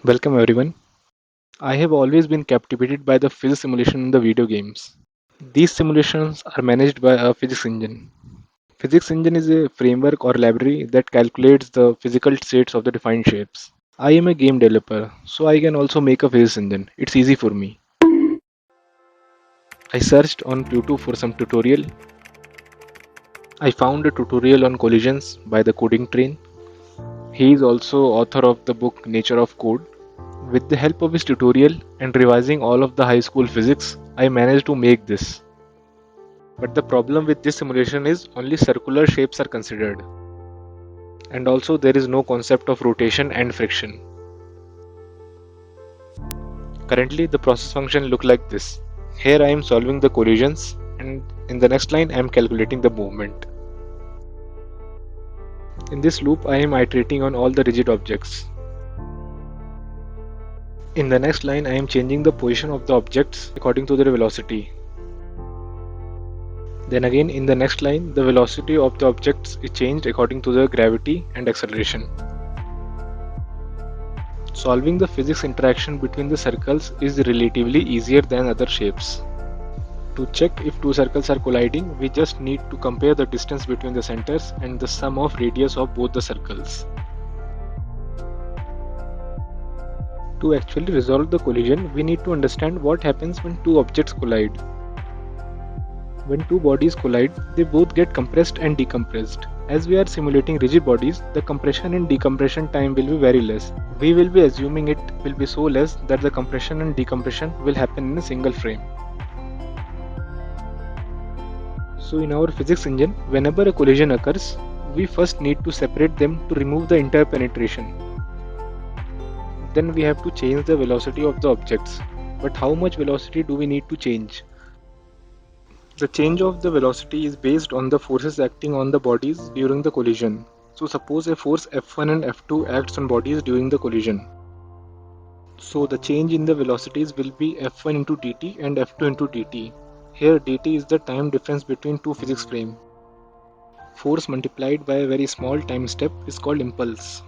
Welcome everyone. I have always been captivated by the physics simulation in the video games. These simulations are managed by a physics engine. Physics engine is a framework or library that calculates the physical states of the defined shapes. I am a game developer, so I can also make a physics engine. It's easy for me. I searched on YouTube for some tutorial. I found a tutorial on collisions by the coding train. He is also author of the book Nature of Code. With the help of his tutorial and revising all of the high school physics, I managed to make this. But the problem with this simulation is only circular shapes are considered. And also there is no concept of rotation and friction. Currently the process function look like this. Here I am solving the collisions and in the next line I am calculating the movement. In this loop I am iterating on all the rigid objects. In the next line I am changing the position of the objects according to their velocity. Then again in the next line the velocity of the objects is changed according to the gravity and acceleration. Solving the physics interaction between the circles is relatively easier than other shapes. To check if two circles are colliding, we just need to compare the distance between the centers and the sum of radius of both the circles. To actually resolve the collision, we need to understand what happens when two objects collide. When two bodies collide, they both get compressed and decompressed. As we are simulating rigid bodies, the compression and decompression time will be very less. We will be assuming it will be so less that the compression and decompression will happen in a single frame. So in our physics engine, whenever a collision occurs, we first need to separate them to remove the interpenetration. Then we have to change the velocity of the objects. But how much velocity do we need to change? The change of the velocity is based on the forces acting on the bodies during the collision. So suppose a force F1 and F2 acts on bodies during the collision. So the change in the velocities will be F1 into dt and F2 into dt. Here dt is the time difference between two physics frames. Force multiplied by a very small time step is called impulse.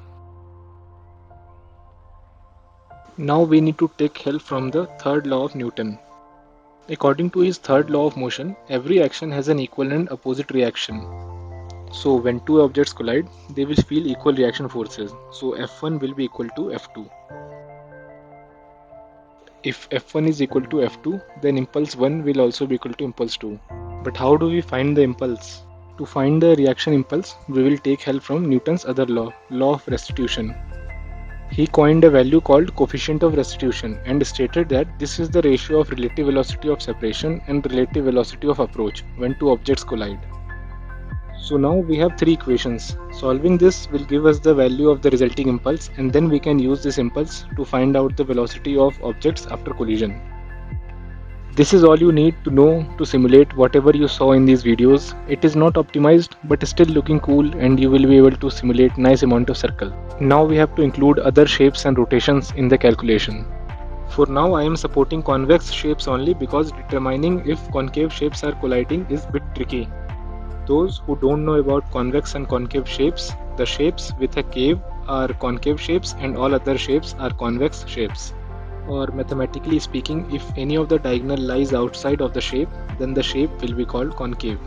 Now we need to take help from the third law of Newton. According to his third law of motion, every action has an equal and opposite reaction. So when two objects collide, they will feel equal reaction forces. So F1 will be equal to F2. If F1 is equal to F2, then impulse 1 will also be equal to impulse 2. But how do we find the impulse? To find the reaction impulse, we will take help from Newton's other law, law of restitution. He coined a value called coefficient of restitution and stated that this is the ratio of relative velocity of separation and relative velocity of approach when two objects collide. So now we have three equations. Solving this will give us the value of the resulting impulse and then we can use this impulse to find out the velocity of objects after collision. This is all you need to know to simulate whatever you saw in these videos. It is not optimized but still looking cool and you will be able to simulate nice amount of circle. Now we have to include other shapes and rotations in the calculation. For now I am supporting convex shapes only because determining if concave shapes are colliding is a bit tricky. Those who don't know about convex and concave shapes, the shapes with a cave are concave shapes and all other shapes are convex shapes. Or mathematically speaking, if any of the diagonal lies outside of the shape, then the shape will be called concave.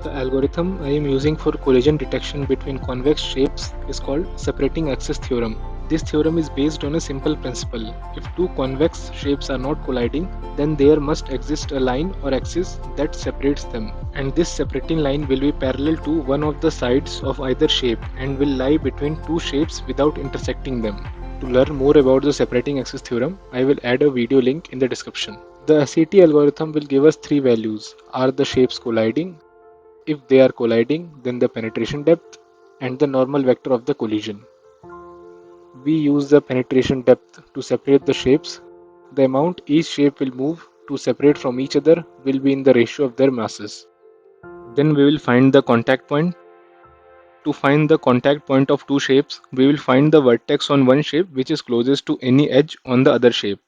The algorithm I am using for collision detection between convex shapes is called separating axis theorem. This theorem is based on a simple principle. If two convex shapes are not colliding, then there must exist a line or axis that separates them. And this separating line will be parallel to one of the sides of either shape and will lie between two shapes without intersecting them. To learn more about the separating axis theorem, I will add a video link in the description. The SAT algorithm will give us three values. Are the shapes colliding? If they are colliding, then the penetration depth and the normal vector of the collision. We use the penetration depth to separate the shapes. The amount each shape will move to separate from each other will be in the ratio of their masses. Then we will find the contact point. To find the contact point of two shapes, we will find the vertex on one shape which is closest to any edge on the other shape.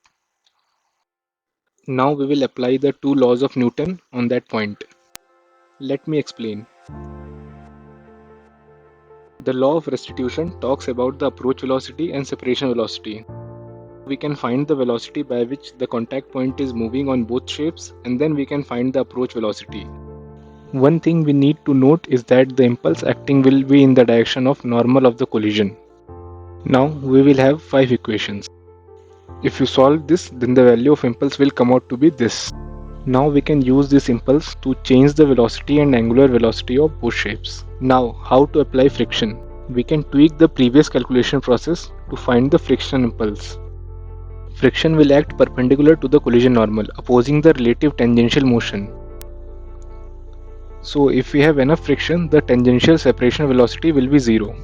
Now we will apply the two laws of Newton on that point. Let me explain. The law of restitution talks about the approach velocity and separation velocity. We can find the velocity by which the contact point is moving on both shapes, and then we can find the approach velocity. One thing we need to note is that the impulse acting will be in the direction of normal of the collision. Now we will have 5 equations. If you solve this, then the value of impulse will come out to be this. Now we can use this impulse to change the velocity and angular velocity of both shapes. Now, how to apply friction? We can tweak the previous calculation process to find the friction impulse. Friction will act perpendicular to the collision normal, opposing the relative tangential motion. So if we have enough friction, the tangential separation velocity will be 0.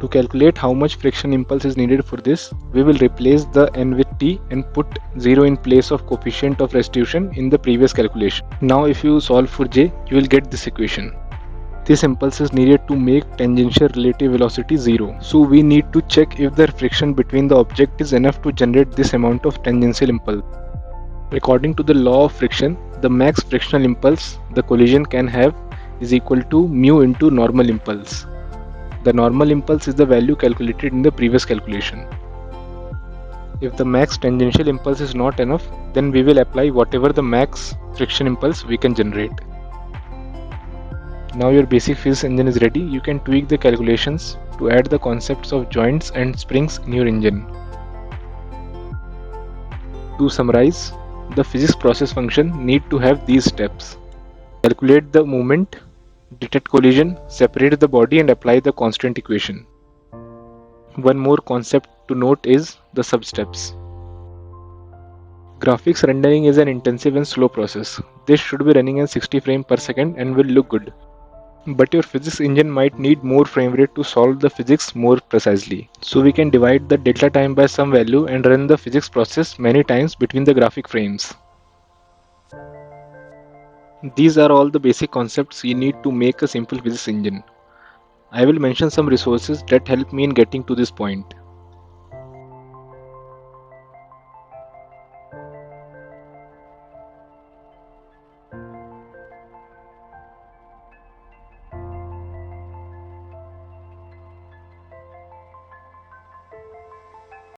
To calculate how much friction impulse is needed for this, we will replace the n with t and put 0 in place of coefficient of restitution in the previous calculation. Now if you solve for j, you will get this equation. This impulse is needed to make tangential relative velocity 0. So we need to check if the friction between the object is enough to generate this amount of tangential impulse. According to the law of friction, the max frictional impulse the collision can have is equal to mu into normal impulse. The normal impulse is the value calculated in the previous calculation. If the max tangential impulse is not enough, then we will apply whatever the max friction impulse we can generate. Now your basic physics engine is ready. You can tweak the calculations to add the concepts of joints and springs in your engine. To summarize, the physics process function need to have these steps. Calculate the moment, detect collision, separate the body and apply the constant equation. One more concept to note is the sub-steps. Graphics rendering is an intensive and slow process. This should be running at 60 frames per second and will look good. But your physics engine might need more frame rate to solve the physics more precisely. So we can divide the delta time by some value and run the physics process many times between the graphic frames. These are all the basic concepts you need to make a simple physics engine. I will mention some resources that help me in getting to this point.